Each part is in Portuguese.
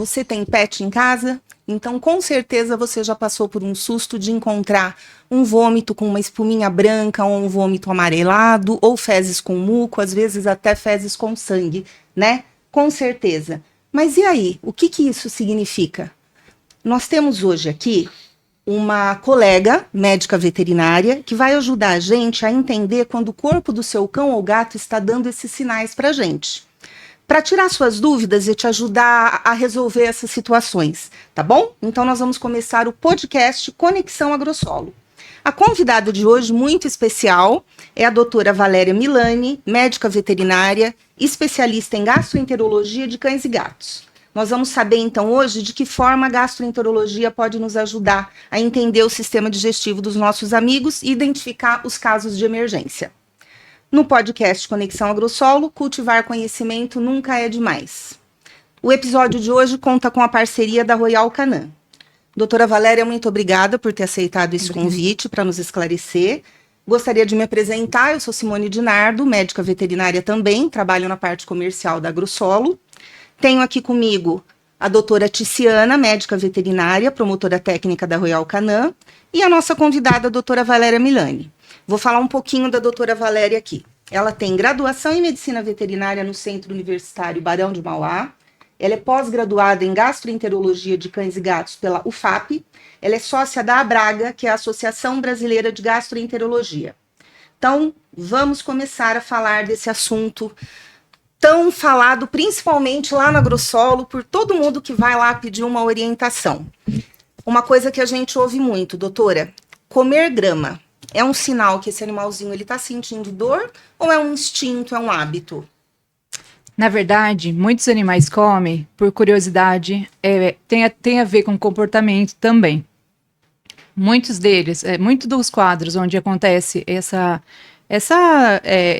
você tem pet em casa? Então, com certeza, você já passou por um susto de encontrar um vômito com uma espuminha branca, ou um vômito amarelado, ou fezes com muco, às vezes até fezes com sangue, né? Com certeza. Mas e aí? O que que isso significa? Nós temos hoje aqui uma colega médica veterinária que vai ajudar a gente a entender quando o corpo do seu cão ou gato está dando esses sinais para a gente. Para tirar suas dúvidas e te ajudar a resolver essas situações, tá bom? Então nós vamos começar o podcast Conexão Agrosolo. A convidada de hoje, muito especial, é a doutora Valéria Milani, médica veterinária, especialista em gastroenterologia de cães e gatos. Nós vamos saber, então, hoje, de que forma a gastroenterologia pode nos ajudar a entender o sistema digestivo dos nossos amigos e identificar os casos de emergência. No podcast Conexão Agrosolo, cultivar conhecimento nunca é demais. O episódio de hoje conta com a parceria da Royal Canin. Doutora Valéria, muito obrigada por ter aceitado esse convite para nos esclarecer. Gostaria de me apresentar, eu sou Simone Dinardo, médica veterinária também, trabalho na parte comercial da Agrosolo. Tenho aqui comigo a doutora Ticiana, médica veterinária, promotora técnica da Royal Canin, e a nossa convidada, a doutora Valéria Milani. Vou falar um pouquinho da doutora Valéria aqui. Ela tem graduação em medicina veterinária no Centro Universitário Barão de Mauá. Ela é pós-graduada em gastroenterologia de cães e gatos pela UFAP. Ela é sócia da Abraga, que é a Associação Brasileira de Gastroenterologia. Então, vamos começar a falar desse assunto tão falado, principalmente lá na Agrosolo, por todo mundo que vai lá pedir uma orientação. Uma coisa que a gente ouve muito, doutora, comer grama. É um sinal que esse animalzinho está sentindo dor ou é um instinto, é um hábito? Na verdade, muitos animais comem por curiosidade, tem a ver com comportamento também. Muitos deles, muito dos quadros onde acontece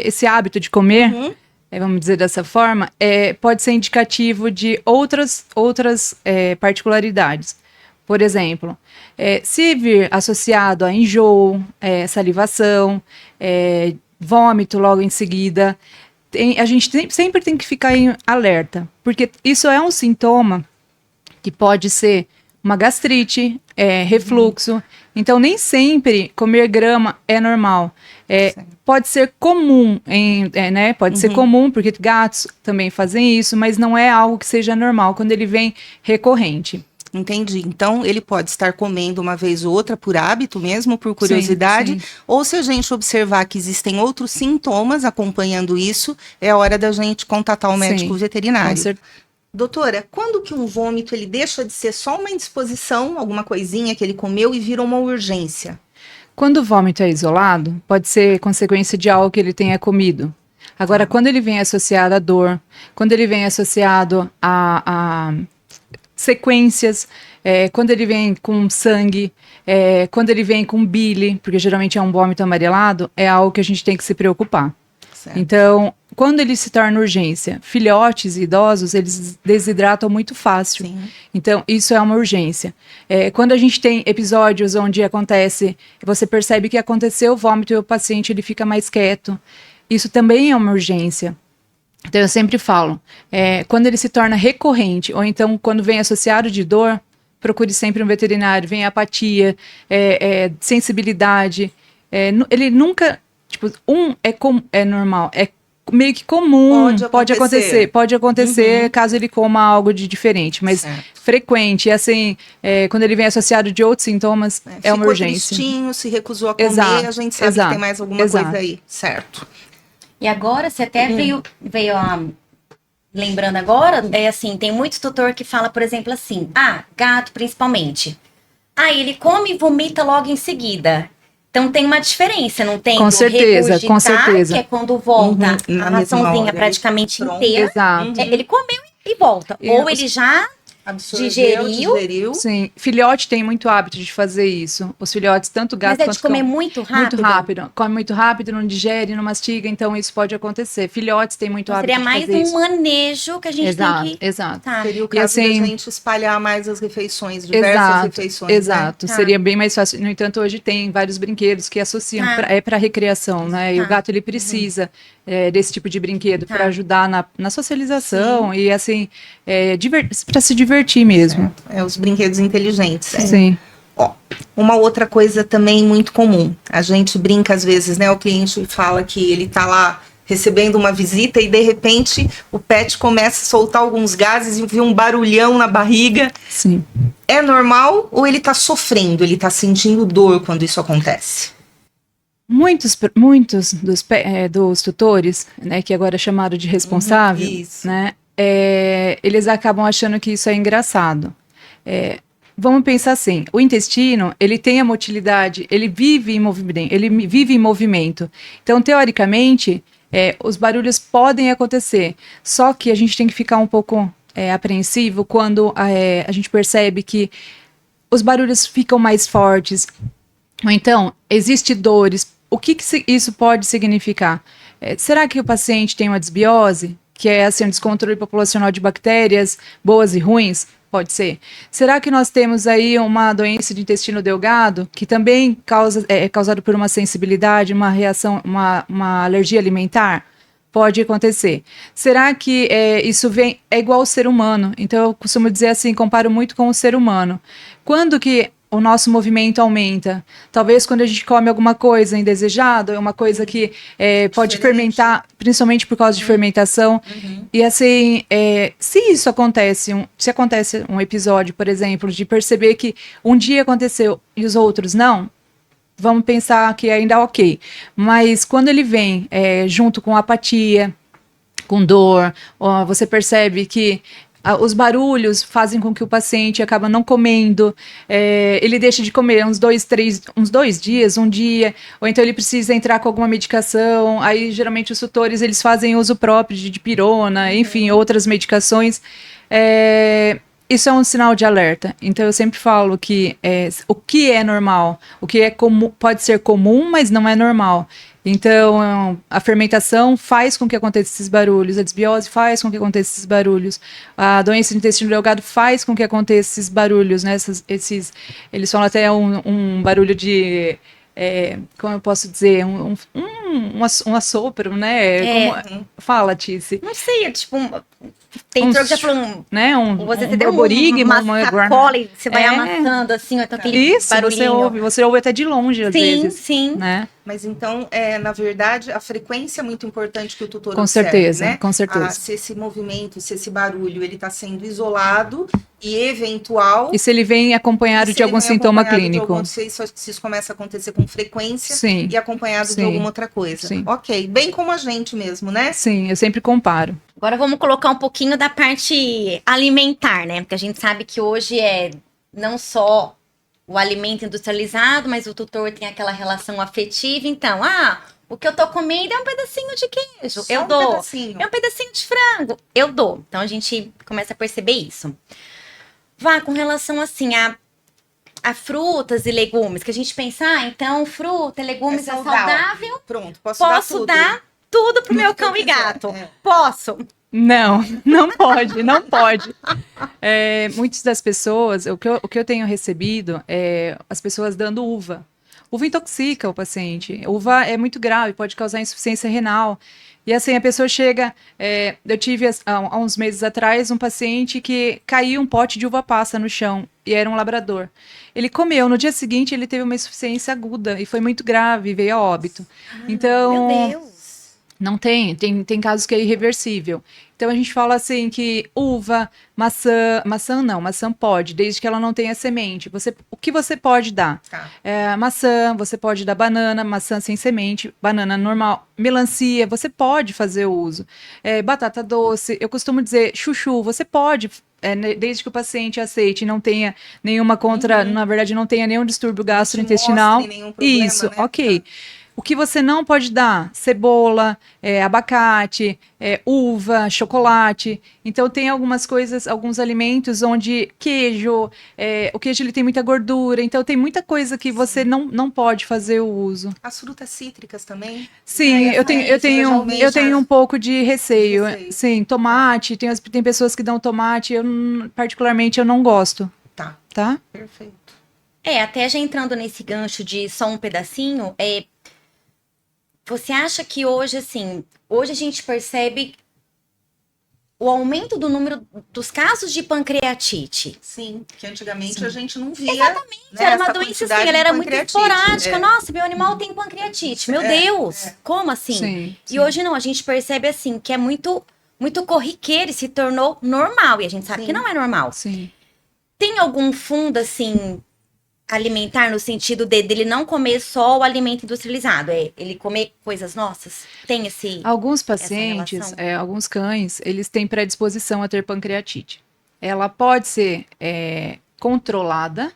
esse hábito de comer, vamos dizer dessa forma, pode ser indicativo de outras particularidades. Por exemplo, se vir associado a enjoo, salivação, vômito logo em seguida, a gente sempre tem que ficar em alerta, porque isso é um sintoma que pode ser uma gastrite, refluxo. Então, nem sempre comer grama é normal. Pode ser comum, pode ser comum, porque gatos também fazem isso, mas não é algo que seja normal quando ele vem recorrente. Entendi. Então, ele pode estar comendo uma vez ou outra por hábito mesmo, por curiosidade, sim. Ou se a gente observar que existem outros sintomas acompanhando isso, é hora da gente contatar o médico veterinário. Com certeza. Doutora, quando que um vômito ele deixa de ser só uma indisposição, alguma coisinha que ele comeu e vira uma urgência? Quando o vômito é isolado, pode ser consequência de algo que ele tenha comido. Agora, quando ele vem associado à dor, quando ele vem associado a sequências, quando ele vem com sangue, quando ele vem com bile, porque geralmente é um vômito amarelado, é algo que a gente tem que se preocupar. Certo. Então, quando ele se torna urgência, filhotes e idosos, eles desidratam muito fácil. Sim. Então, isso é uma urgência. Quando a gente tem episódios onde acontece, você percebe que aconteceu o vômito e o paciente ele fica mais quieto, isso também é uma urgência. Então, eu sempre falo, quando ele se torna recorrente, ou então quando vem associado de dor, procure sempre um veterinário, vem apatia, sensibilidade, ele nunca, tipo, é normal, é meio que comum, pode acontecer caso ele coma algo de diferente, mas certo. Frequente, assim, quando ele vem associado de outros sintomas, é uma urgência. Tristinho, se recusou a comer, a gente sabe que tem mais alguma coisa aí, certo. E agora, você até veio lembrando agora, assim, tem muito tutor que fala, por exemplo, assim, gato principalmente. Ele come e vomita logo em seguida. Então tem uma diferença, não tem? Com certeza. Que é quando volta a raçãozinha praticamente inteira. Exato. Ele comeu e volta. Ou ele já digeriu. Sim, filhote tem muito hábito de fazer isso. Os filhotes, tanto gato quanto Mas de comer muito rápido? Muito rápido. Come muito rápido, não digere, não mastiga, então isso pode acontecer. Filhotes têm muito hábito de fazer isso. Seria mais um manejo que a gente tem que... Exato. Tá. Seria o caso da gente espalhar mais as refeições, diversas refeições. Exato, né? Seria bem mais fácil. No entanto, hoje tem vários brinquedos que associam, para recreação, né? E o gato, ele precisa desse tipo de brinquedo para ajudar na socialização. Sim. E assim, para se divertir. divertir mesmo. É os brinquedos inteligentes. Sim. Ó, uma outra coisa também muito comum. A gente brinca às vezes, né? O cliente fala que ele tá lá recebendo uma visita e de repente o pet começa a soltar alguns gases e vê um barulhão na barriga. Sim. É normal ou ele tá sofrendo, ele tá sentindo dor quando isso acontece? Muitos dos tutores, né, que agora é chamado de responsável, isso. né, eles acabam achando que isso é engraçado. Vamos pensar assim, o intestino, ele tem a motilidade, ele vive em movimento. Então, teoricamente, os barulhos podem acontecer, só que a gente tem que ficar um pouco apreensivo quando a gente percebe que os barulhos ficam mais fortes, ou então, existem dores. O que isso pode significar? Será que o paciente tem uma desbiose, que é assim, um descontrole populacional de bactérias boas e ruins? Pode ser. Será que nós temos aí uma doença de intestino delgado, que também é causada por uma sensibilidade, uma reação, uma alergia alimentar? Pode acontecer. Será que isso é igual ao ser humano? Então, eu costumo dizer assim, comparo muito com o ser humano. Quando que o nosso movimento aumenta? Talvez quando a gente come alguma coisa indesejada, é uma coisa que pode fermentar, principalmente por causa de fermentação. E assim, se isso acontece, se acontece um episódio, por exemplo, de perceber que um dia aconteceu e os outros não, vamos pensar que ainda é ok. Mas quando ele vem junto com apatia, com dor, você percebe que os barulhos fazem com que o paciente acaba não comendo, ele deixa de comer uns 2 dias, um dia, ou então ele precisa entrar com alguma medicação. Aí geralmente os tutores eles fazem uso próprio de dipirona, enfim, outras medicações. Isso é um sinal de alerta. Então eu sempre falo que o que é normal, o que é comum, pode ser comum, mas não é normal. Então, a fermentação faz com que aconteça esses barulhos, a desbiose faz com que aconteça esses barulhos, a doença do intestino delgado faz com que aconteça esses barulhos, né? Eles falam até um barulho de, como eu posso dizer, um assopro, né? Fala, Tice. Não sei, tipo, tem que já falou né? Você um deu borborigmo, uma sacola e você vai amassando assim, então aquele isso, barulhinho. você ouve até de longe às vezes. Sim. Né? Mas então, na verdade, a frequência é muito importante que o tutor com observe, certeza, né? Com certeza. Se esse movimento, se esse barulho, ele está sendo isolado e eventual. E se ele vem acompanhado de algum sintoma clínico. Se isso começa a acontecer com frequência sim, e acompanhado de alguma outra coisa. Sim. Ok, bem como a gente mesmo, né? Sim, eu sempre comparo. Agora vamos colocar um pouquinho da parte alimentar, né? Porque a gente sabe que hoje não só o alimento industrializado, mas o tutor tem aquela relação afetiva. Então, o que eu tô comendo é um pedacinho de queijo, eu dou. Pedacinho. É um pedacinho de frango, eu dou. Então a gente começa a perceber isso. Com relação assim a frutas e legumes, que a gente pensa, então fruta e legumes é saudável. Pronto, posso dar tudo pro meu cão e gato. Posso. Não pode, não pode. Muitas das pessoas, o que eu tenho recebido é as pessoas dando uva. Uva intoxica o paciente. Uva é muito grave, pode causar insuficiência renal. E assim, a pessoa chega... eu tive, há uns meses atrás, um paciente que caiu um pote de uva passa no chão, e era um labrador. Ele comeu, no dia seguinte ele teve uma insuficiência aguda, e foi muito grave, veio a óbito. Então... Meu Deus! Não tem casos que é irreversível. Então a gente fala assim que uva, maçã pode, desde que ela não tenha semente. O que você pode dar? Maçã, você pode dar banana, maçã sem semente, banana normal, melancia, você pode fazer o uso. Batata doce, eu costumo dizer chuchu, você pode, desde que o paciente aceite e não tenha nenhuma na verdade não tenha nenhum distúrbio gastrointestinal. Nenhum problema, isso, né? ok. O que você não pode dar? Cebola, abacate, uva, chocolate. Então, tem algumas coisas, alguns alimentos onde queijo, o queijo ele tem muita gordura. Então, tem muita coisa que você não pode fazer o uso. As frutas cítricas também? Sim, eu tenho um pouco de receio. Sim, tomate, tem pessoas que dão tomate, particularmente eu não gosto. Tá? Perfeito. Até já entrando nesse gancho de só um pedacinho, você acha que hoje, assim, hoje a gente percebe o aumento do número dos casos de pancreatite. Sim, que antigamente a gente não via. Exatamente, né, era uma essa doença assim, quantidade ela de era muito pancreatite. esporádica. Nossa, meu animal tem pancreatite. Meu Deus, como assim? Sim, E hoje não, a gente percebe assim que é muito corriqueiro e se tornou normal. E a gente sabe Sim. que não é normal. sim. Tem algum fundo assim alimentar no sentido dele não comer só o alimento industrializado, ele comer coisas nossas? Tem Alguns essa pacientes, relação? alguns cães, eles têm predisposição a ter pancreatite. Ela pode ser controlada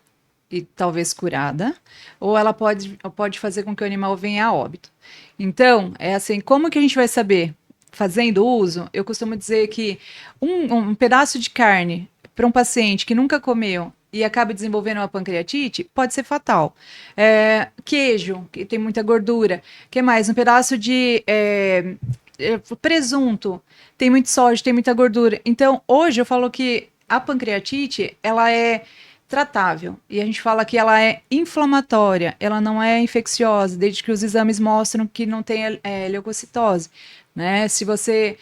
e talvez curada, ou ela pode fazer com que o animal venha a óbito. Então, é assim, como que a gente vai saber? Fazendo uso, eu costumo dizer que um pedaço de carne para um paciente que nunca comeu e acaba desenvolvendo uma pancreatite, pode ser fatal. Queijo, que tem muita gordura. Que mais? Um pedaço de presunto, tem muito sódio, tem muita gordura. Então, hoje eu falo que a pancreatite, ela é tratável. E a gente fala que ela é inflamatória, ela não é infecciosa, desde que os exames mostram que não tem leucocitose. Né? Se você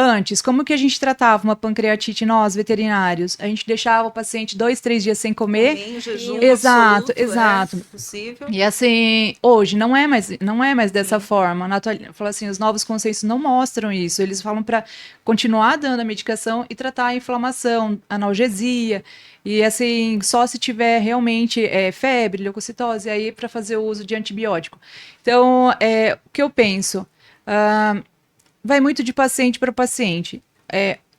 antes, como que a gente tratava uma pancreatite nós, veterinários? A gente deixava o paciente 2, 3 dias sem comer. Em jejum Exato, absoluto, exato. Possível. E assim, hoje não é mais dessa forma. Fala assim, os novos consensos não mostram isso. Eles falam para continuar dando a medicação e tratar a inflamação, analgesia. E assim, só se tiver realmente febre, leucocitose, aí para fazer o uso de antibiótico. Então, o que eu penso? Vai muito de paciente para paciente.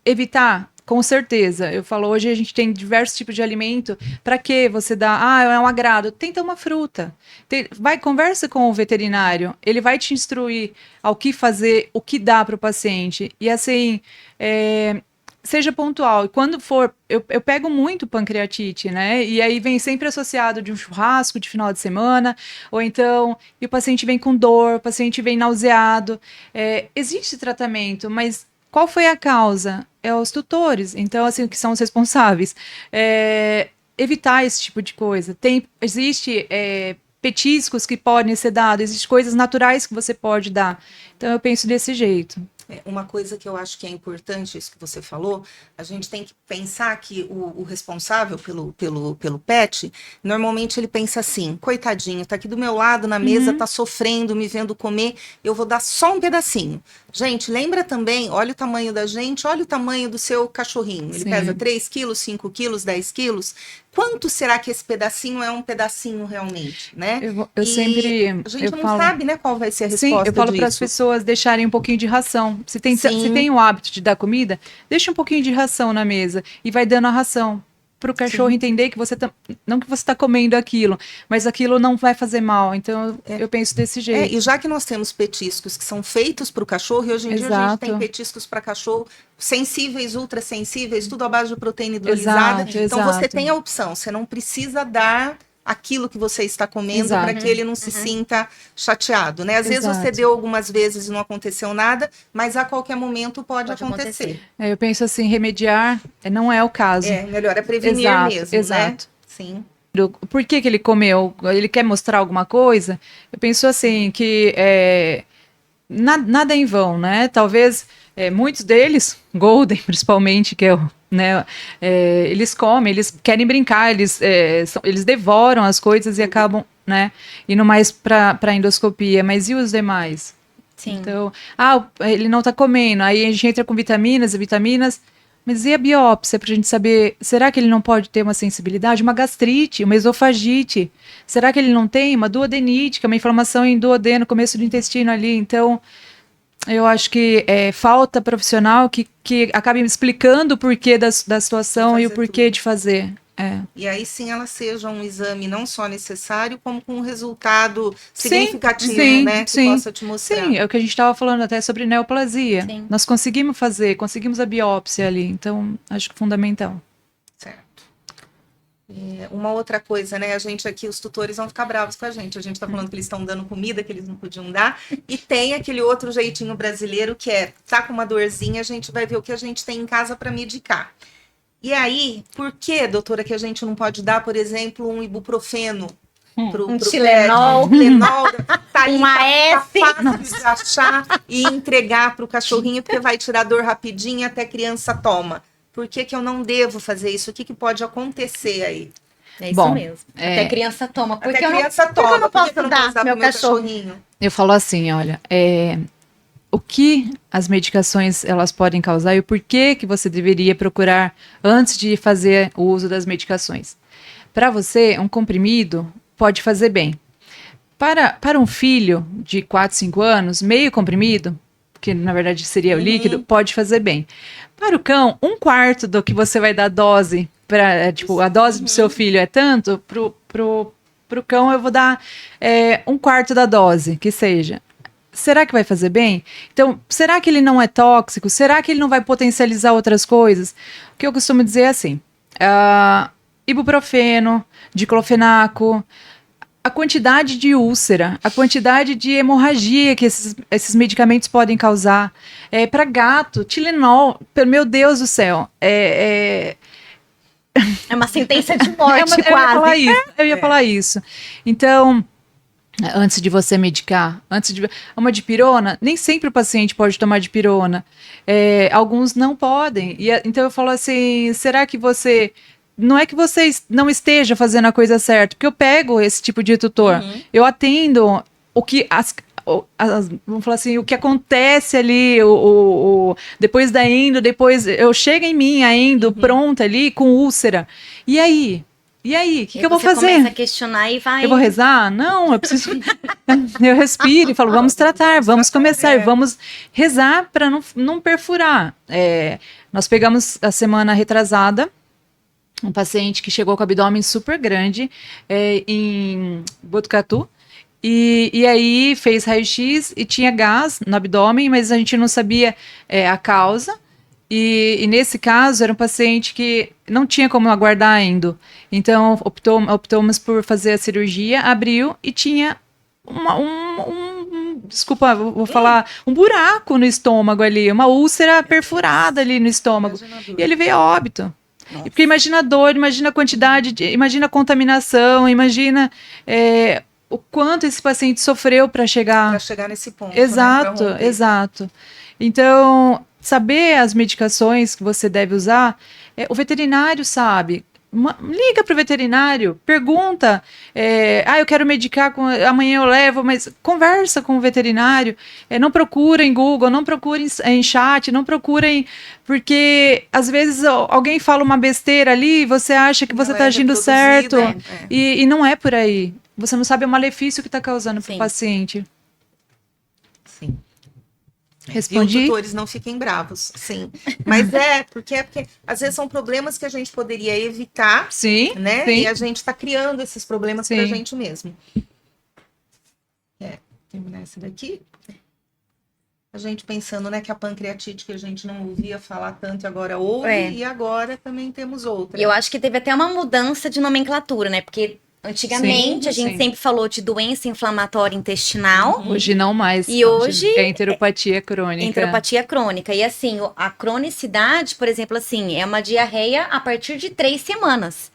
Evitar, com certeza. Eu falo, hoje a gente tem diversos tipos de alimento. Para que você dá? É um agrado. Tenta uma fruta. Conversa com o veterinário. Ele vai te instruir ao que fazer, o que dá para o paciente. E assim, seja pontual. E quando for, eu pego muito pancreatite, né? E aí vem sempre associado de um churrasco de final de semana, ou então, e o paciente vem com dor, o paciente vem nauseado. Existe tratamento, mas qual foi a causa? Os tutores, então, assim, que são os responsáveis. Evitar esse tipo de coisa. Existe petiscos que podem ser dados, existem coisas naturais que você pode dar. Então, eu penso desse jeito. Uma coisa que eu acho que é importante, isso que você falou, a gente tem que pensar que o responsável pelo pet, normalmente ele pensa assim, coitadinho, tá aqui do meu lado na mesa, tá sofrendo, me vendo comer, eu vou dar só um pedacinho. Gente, lembra também, olha o tamanho da gente, olha o tamanho do seu cachorrinho. Ele pesa 3 quilos, 5 quilos, 10 quilos. Quanto será que esse pedacinho é um pedacinho realmente, né? Eu sempre... A gente não sabe, né, qual vai ser a resposta Sim, eu falo disso. para as pessoas deixarem um pouquinho de ração. Se tem o hábito de dar comida, deixa um pouquinho de ração na mesa e vai dando a ração para o cachorro entender que não que você está comendo aquilo, mas aquilo não vai fazer mal. Então, eu penso desse jeito. E já que nós temos petiscos que são feitos para o cachorro, e hoje em dia a gente tem petiscos para cachorro sensíveis, ultra sensíveis, tudo à base de proteína hidrolisada. Então, você tem a opção, você não precisa dar aquilo que você está comendo para que ele não se sinta chateado, né? Às vezes você deu algumas vezes e não aconteceu nada, mas a qualquer momento pode acontecer. Eu penso assim, remediar não é o caso. Melhor é prevenir mesmo, né? Sim. Por que ele comeu? Ele quer mostrar alguma coisa? Eu penso assim, que nada é em vão, né? Talvez muitos deles, Golden principalmente, que é o né? Eles comem, eles querem brincar, eles devoram as coisas e acabam, né, indo mais para endoscopia. Mas e os demais? Sim. Então, ele não está comendo, aí a gente entra com vitaminas, mas e a biópsia para a gente saber, será que ele não pode ter uma sensibilidade, uma gastrite, uma esofagite? Será que ele não tem uma duodenite, que é uma inflamação em duodeno, começo do intestino ali? Então, eu acho que falta profissional que acabe me explicando o porquê da situação e o porquê de fazer. E aí sim ela seja um exame não só necessário, como com um resultado significativo, né? Que possa te mostrar. Sim, é o que a gente estava falando até sobre neoplasia. Sim. Nós conseguimos a biópsia ali, então acho que é fundamental. Certo. Uma outra coisa, né? A gente aqui, os tutores vão ficar bravos com a gente tá falando que eles estão dando comida que eles não podiam dar, e tem aquele outro jeitinho brasileiro que tá com uma dorzinha, a gente vai ver o que a gente tem em casa para medicar. E aí, por que, doutora, que a gente não pode dar, por exemplo, um ibuprofeno pro Tilenol. Tilenol, tá aí, Uma tá S. fácil de achar e entregar pro cachorrinho, porque vai tirar dor rapidinho, até criança toma. Por que que eu não devo fazer isso? O que que pode acontecer aí? É isso Bom, mesmo. Até criança toma. Por Até que eu não, criança por que eu toma. não Por que posso que eu não dar posso dar meu pro meu cachorro? cachorrinho? Eu falo assim, olha, o que as medicações elas podem causar e o porquê que você deveria procurar antes de fazer o uso das medicações. Para você, um comprimido pode fazer bem. Para um filho de 4, 5 anos, meio comprimido, que na verdade seria o líquido, pode fazer bem. Para o cão, 1/4 do que você vai dar dose, tipo, a dose do seu filho é tanto, pro cão eu vou dar 1/4 da dose, que seja. Será que vai fazer bem? Então, será que ele não é tóxico? Será que ele não vai potencializar outras coisas? O que eu costumo dizer é assim, ibuprofeno, diclofenaco, a quantidade de úlcera, a quantidade de hemorragia que esses medicamentos podem causar. Para gato, Tilenol, meu Deus do céu, É uma sentença de morte, quase. eu ia falar isso. Então, antes de você medicar, uma dipirona, nem sempre o paciente pode tomar dipirona. Alguns não podem. Então eu falo assim, será que você... Não é que você não esteja fazendo a coisa certa, porque eu pego esse tipo de tutor, eu atendo o que vamos falar assim, o que acontece ali, depois da endo, depois eu chego em mim a endo pronta ali com úlcera. E aí? O que eu vou fazer? Você começa a questionar e vai... Eu vou rezar? Não, eu preciso. Eu respiro e falo, vamos tratar, vamos começar, vamos rezar para não perfurar. Nós pegamos a semana retrasada um paciente que chegou com o abdômen super grande em Botucatu. E aí fez raio-x e tinha gás no abdômen, mas a gente não sabia a causa. E nesse caso, era um paciente que não tinha como aguardar ainda. Então, optamos por fazer a cirurgia, abriu e tinha desculpa, vou falar, um buraco no estômago ali, uma úlcera perfurada ali no estômago. E ele veio a óbito. Porque imagina a dor, imagina a quantidade, imagina a contaminação, imagina o quanto esse paciente sofreu para chegar nesse ponto. Exato, né? Exato. Então, saber as medicações que você deve usar, o veterinário sabe. Liga para o veterinário, pergunta, eu quero medicar, amanhã eu levo, mas conversa com o veterinário, não procura em Google, não procura em chat, não procura porque às vezes alguém fala uma besteira ali e você acha que você está agindo certo, e não é por aí. Você não sabe o malefício que está causando para o paciente. Sim. Respondi? E os tutores não fiquem bravos, sim. Mas porque às vezes são problemas que a gente poderia evitar, sim, né? Sim. E a gente está criando esses problemas para a gente mesmo. Terminar esse daqui. A gente pensando, né, que a pancreatite que a gente não ouvia falar tanto e agora ouve, e agora também temos outra. E eu acho que teve até uma mudança de nomenclatura, né? Porque antigamente a gente sempre falou de doença inflamatória intestinal. Hoje não mais. E hoje é enteropatia crônica. Enteropatia crônica. E assim, a cronicidade, por exemplo, assim, é uma diarreia a partir de 3 semanas.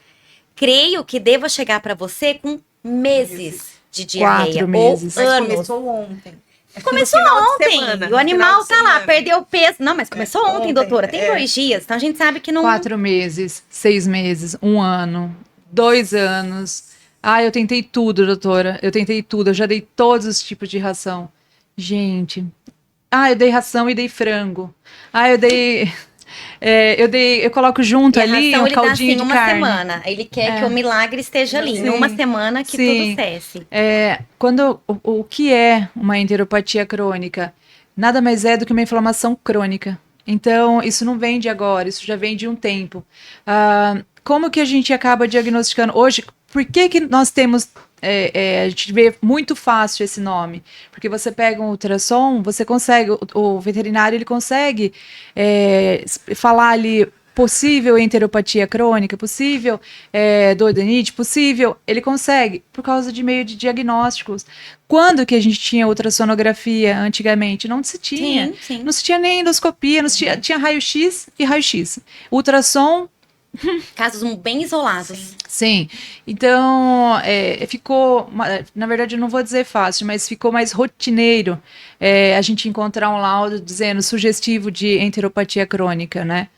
Creio que deva chegar para você com meses de diarreia. 4 meses. Mas anos. começou ontem. Começou ontem. O animal tá lá, perdeu peso. Não, mas começou ontem, doutora. Tem 2 dias. Então a gente sabe que não... 4 meses, 6 meses, 1 ano, 2 anos. Eu tentei tudo, doutora. Eu tentei tudo. Eu já dei todos os tipos de ração. Gente. Eu dei ração e dei frango. Eu coloco junto ali um caldinho de carne. Uma semana. Ele quer que o milagre esteja ali. Em uma semana que tudo cesse. O que é uma enteropatia crônica? Nada mais é do que uma inflamação crônica. Então, isso não vem de agora. Isso já vem de um tempo. Como que a gente acaba diagnosticando? Hoje, por que nós temos... a gente vê muito fácil esse nome, porque você pega um ultrassom, você consegue, o veterinário ele consegue falar ali possível enteropatia crônica, possível duodenite, possível, ele consegue, por causa de meio de diagnósticos. Quando que a gente tinha ultrassonografia antigamente? Não se tinha. Sim. Não se tinha nem endoscopia, não se tinha raio-x e raio-x. Ultrassom Casos bem isolados. Sim, então ficou, na verdade eu não vou dizer fácil, mas ficou mais rotineiro a gente encontrar um laudo dizendo sugestivo de enteropatia crônica, né?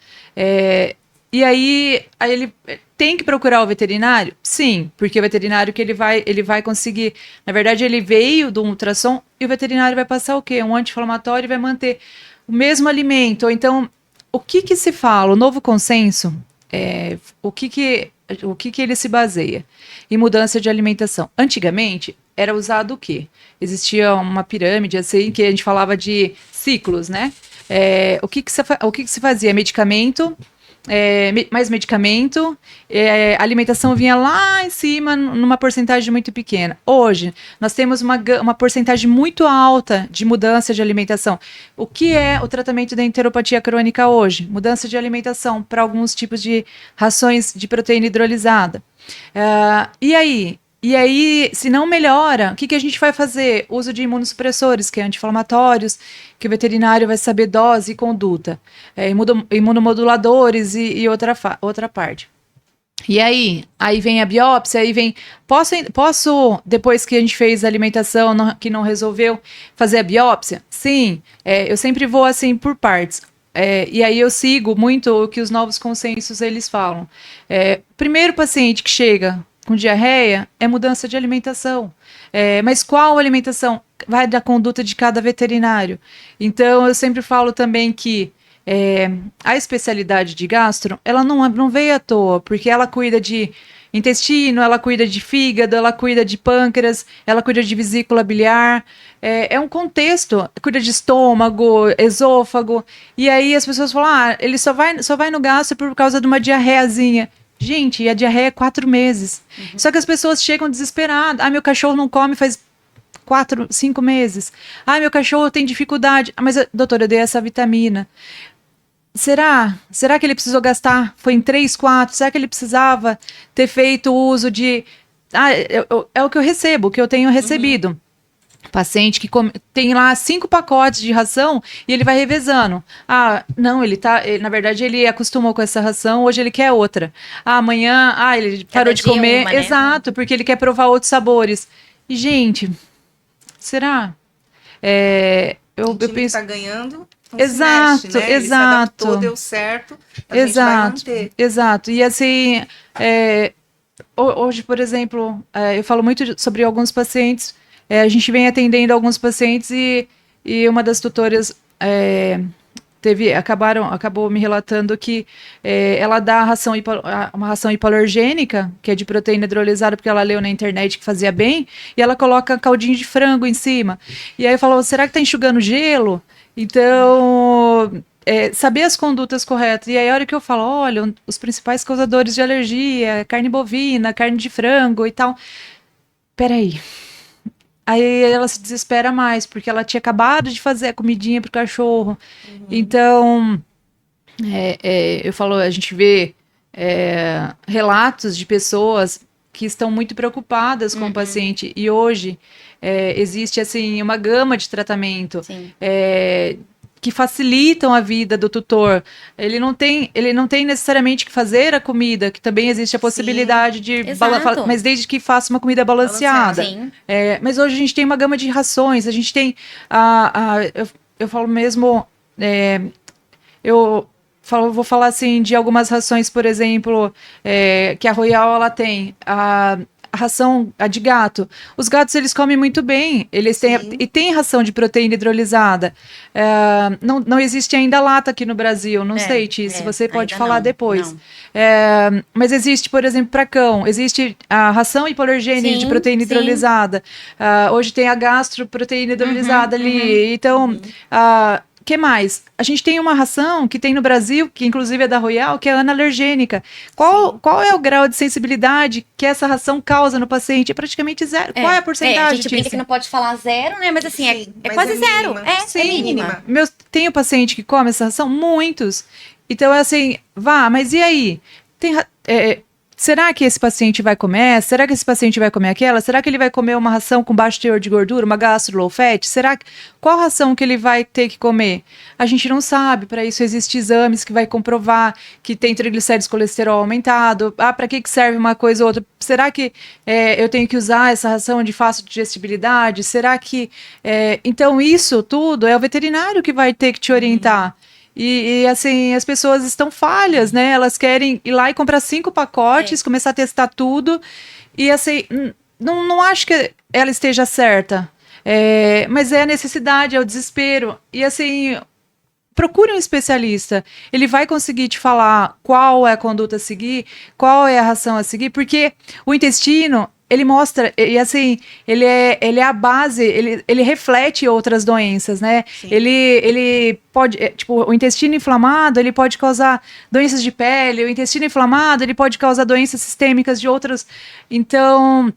E aí ele tem que procurar o veterinário? Sim, porque o veterinário que ele vai conseguir, na verdade ele veio do ultrassom e o veterinário vai passar o quê? Um anti-inflamatório e vai manter o mesmo alimento, ou então, o que se fala? O novo consenso, o que ele se baseia? Em mudança de alimentação. Antigamente, era usado o quê? Existia uma pirâmide, assim, que a gente falava de ciclos, né? O que se fazia? Medicamento, mais medicamento, a alimentação vinha lá em cima numa porcentagem muito pequena. Hoje, nós temos uma porcentagem muito alta de mudança de alimentação. O que é o tratamento da enteropatia crônica hoje? Mudança de alimentação para alguns tipos de rações de proteína hidrolisada. E aí, se não melhora, o que a gente vai fazer? Uso de imunossupressores, que é anti-inflamatórios, que o veterinário vai saber dose e conduta. Imunomoduladores e outra parte. E aí vem a biópsia, aí vem... Posso, depois que a gente fez a alimentação, que não resolveu, fazer a biópsia? Sim, eu sempre vou assim por partes. E aí eu sigo muito o que os novos consensos eles falam. Primeiro paciente que chega com diarreia é mudança de alimentação. Mas qual alimentação? Vai da conduta de cada veterinário. Então, eu sempre falo também que a especialidade de gastro, ela não veio à toa, porque ela cuida de intestino, ela cuida de fígado, ela cuida de pâncreas, ela cuida de vesícula biliar. É um contexto, cuida de estômago, esôfago. E aí as pessoas falam, ele só vai no gastro por causa de uma diarreazinha. Gente, e a diarreia é 4 meses. Só que as pessoas chegam desesperadas. Meu cachorro não come faz 4, 5 meses. Meu cachorro tem dificuldade. Mas, doutora, eu dei essa vitamina. Será que ele precisou gastar? Foi em 3, 4? Será que ele precisava ter feito uso de... é o que eu recebo, o que eu tenho recebido. Paciente que tem lá 5 pacotes de ração e ele vai revezando. Não, na verdade ele acostumou com essa ração, hoje ele quer outra. Amanhã, ele parou de comer. Uma, né? Exato, porque ele quer provar outros sabores. E, gente, será? Eu penso que está ganhando. Então exato, se mexe, né? Exato. Ele se adaptou, deu certo. A gente vai manter. Exato. E assim, hoje, por exemplo, eu falo muito sobre alguns pacientes. A gente vem atendendo alguns pacientes e uma das tutoras acabou me relatando que ela dá uma ração hipoalergênica, que é de proteína hidrolisada, porque ela leu na internet que fazia bem, e ela coloca caldinho de frango em cima. E aí falou, será que tá enxugando gelo? Então, saber as condutas corretas. E aí a hora que eu falo, olha, os principais causadores de alergia, carne bovina, carne de frango e tal. Peraí. Aí ela se desespera mais, porque ela tinha acabado de fazer a comidinha pro cachorro. Então, eu falo, a gente vê relatos de pessoas que estão muito preocupadas com o paciente. E hoje existe, assim, uma gama de tratamento que facilitam a vida do tutor. Ele não tem necessariamente que fazer a comida, que também existe a possibilidade de... Mas desde que faça uma comida balanceada. Mas hoje a gente tem uma gama de rações, a gente tem... eu falo mesmo... vou falar assim de algumas rações, por exemplo, que a Royal ela tem... A ração de gato. Os gatos, eles comem muito bem. Eles têm, e tem ração de proteína hidrolisada. Não existe ainda lata aqui no Brasil. Não sei, Ti, se você pode falar depois. Mas existe, por exemplo, para cão. Existe a ração hipoalergênica de proteína hidrolisada. Hoje tem a gastroproteína hidrolisada ali. Então... que mais? A gente tem uma ração que tem no Brasil, que inclusive é da Royal, que é analergênica. Qual é o grau de sensibilidade que essa ração causa no paciente? É praticamente zero. Qual é a porcentagem? A gente brinca que não pode falar zero, né? Mas assim, é quase zero. É mínima. Tem o paciente que come essa ração? Muitos. Então é assim, mas e aí? será que esse paciente vai comer? Será que esse paciente vai comer aquela? Será que ele vai comer uma ração com baixo teor de gordura, uma gastro low fat? Qual ração que ele vai ter que comer? A gente não sabe. Para isso existem exames que vai comprovar que tem triglicéridos, colesterol aumentado. Para que serve uma coisa ou outra? Será que eu tenho que usar essa ração de fácil digestibilidade? Será que... Então isso tudo é o veterinário que vai ter que te orientar. E assim, as pessoas estão falhas, né? Elas querem ir lá e comprar 5 pacotes, começar a testar tudo. E assim, não acho que ela esteja certa. Mas é a necessidade, é o desespero. E assim, procure um especialista. Ele vai conseguir te falar qual é a conduta a seguir, qual é a ração a seguir, porque o intestino... Ele mostra, e assim, ele é a base, ele reflete outras doenças, né? Ele pode, tipo, o intestino inflamado, ele pode causar doenças de pele, o intestino inflamado, ele pode causar doenças sistêmicas de outras. Então,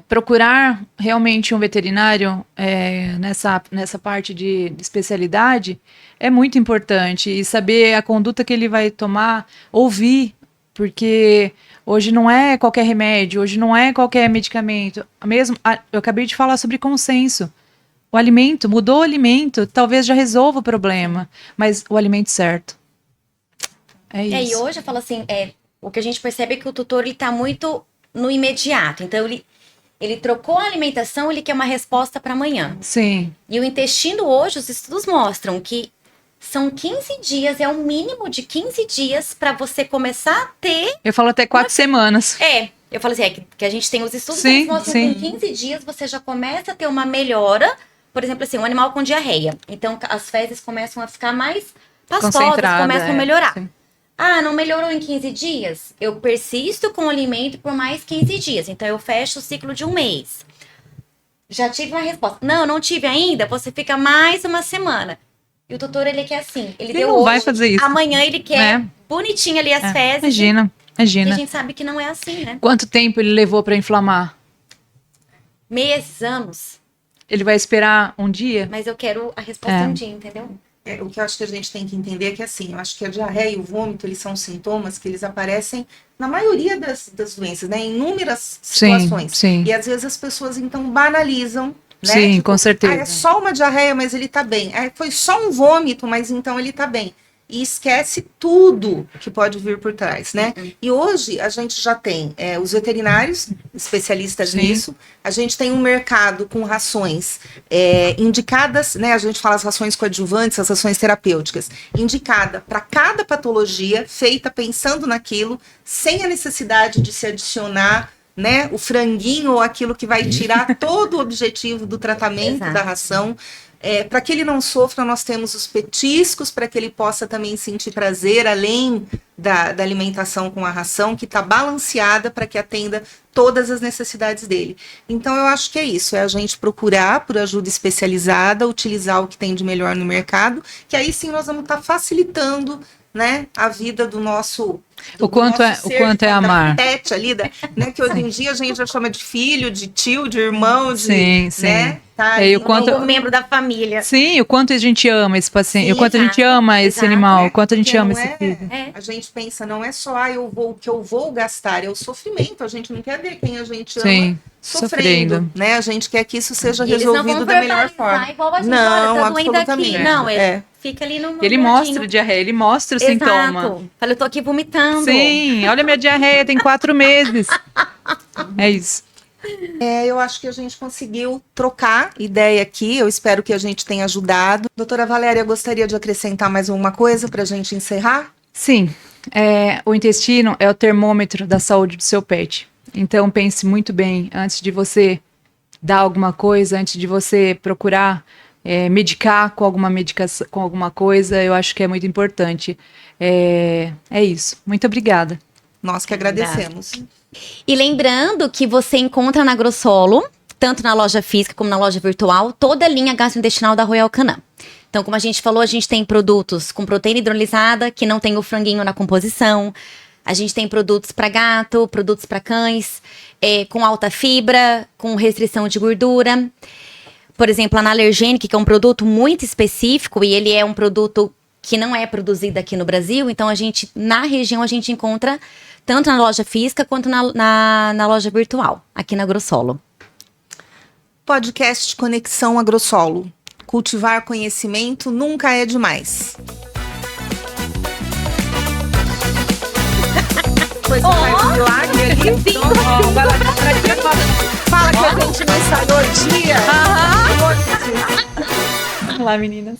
procurar realmente um veterinário nessa parte de especialidade é muito importante. E saber a conduta que ele vai tomar, ouvir, porque... Hoje não é qualquer remédio, hoje não é qualquer medicamento. Eu acabei de falar sobre consenso. O alimento, mudou o alimento, talvez já resolva o problema, mas o alimento certo. É isso. E hoje eu falo assim, o que a gente percebe é que o tutor ele tá muito no imediato. Então ele trocou a alimentação, ele quer uma resposta para amanhã. Sim. E o intestino hoje, os estudos mostram que são 15 dias, é um mínimo de 15 dias para você começar a ter... Eu falo até 4 semanas. Eu falo assim, que a gente tem os estudos, sim, eles mostram sim. que em 15 dias você já começa a ter uma melhora. Por exemplo, assim, um animal com diarreia. Então, as fezes começam a ficar mais pastosas, começam a melhorar. Sim. Não melhorou em 15 dias? Eu persisto com o alimento por mais 15 dias. Então, eu fecho o ciclo de um mês. Já tive uma resposta. Não tive ainda? Você fica mais uma semana. E o tutor, ele quer assim. Ele deu não hoje, vai fazer isso. Amanhã ele quer bonitinho ali as fezes. Imagina. E a gente sabe que não é assim, né? Quanto tempo ele levou para inflamar? Meses, anos. Ele vai esperar um dia? Mas eu quero a resposta em um dia, entendeu? O que eu acho que a gente tem que entender é que, assim, eu acho que a diarreia e o vômito, eles são sintomas que eles aparecem na maioria das doenças, né? Em inúmeras situações. Sim. E às vezes as pessoas, então, banalizam, né? Sim, com certeza. É só uma diarreia, mas ele tá bem. Foi só um vômito, mas então ele tá bem. E esquece tudo que pode vir por trás, né? E hoje a gente já tem os veterinários, especialistas nisso. A gente tem um mercado com rações indicadas, né? A gente fala as rações coadjuvantes, as rações terapêuticas, indicada para cada patologia, feita pensando naquilo, sem a necessidade de se adicionar, né, o franguinho ou aquilo que vai tirar todo o objetivo do tratamento da ração. Para que ele não sofra, nós temos os petiscos, para que ele possa também sentir prazer, além da alimentação com a ração, que está balanceada para que atenda todas as necessidades dele. Então, eu acho que é isso, é a gente procurar por ajuda especializada, utilizar o que tem de melhor no mercado, que aí sim nós vamos estar facilitando, né, a vida do nosso... O quanto é amar. Pet ali, né, que hoje em dia a gente já chama de filho, de tio, de irmão, de, sim. né? E o quanto membro da família. Sim, o quanto a gente ama esse paciente, o quanto a gente ama esse animal, o quanto a gente ama esse filho. A gente pensa, não é só o que eu vou gastar, é o sofrimento. A gente não quer ver quem a gente ama sofrendo, né? A gente quer que isso seja resolvido da melhor forma. Igual a gente, não, tá absolutamente. Aqui. Não, fica ali no ele mostra diarreia, ele mostra o sintoma. Fala, eu tô aqui vomitando. Sim, olha minha diarreia, tem 4 meses. É isso. Eu acho que a gente conseguiu trocar ideia aqui, eu espero que a gente tenha ajudado. Doutora Valéria, gostaria de acrescentar mais alguma coisa para a gente encerrar? Sim, o intestino é o termômetro da saúde do seu pet. Então pense muito bem antes de você dar alguma coisa, antes de você procurar medicar com alguma medicação, com alguma coisa, eu acho que é muito importante. É isso, muito obrigada. Nós que agradecemos. E lembrando que você encontra na Grossolo, tanto na loja física como na loja virtual, toda a linha gastrointestinal da Royal Canin. Então, como a gente falou, a gente tem produtos com proteína hidrolisada, que não tem o franguinho na composição. A gente tem produtos para gato, produtos para cães, com alta fibra, com restrição de gordura. Por exemplo, a Analergenic, que é um produto muito específico, e ele é um produto que não é produzido aqui no Brasil. Então, na região, a gente encontra tanto na loja física quanto na loja virtual, aqui na Agrosolo. Podcast Conexão Agrosolo. Cultivar conhecimento nunca é demais. Depois faz um milagre ali. Pronto, vai lá pra aqui agora. Fala que a gente não ensaiou o dia. Olá, meninas.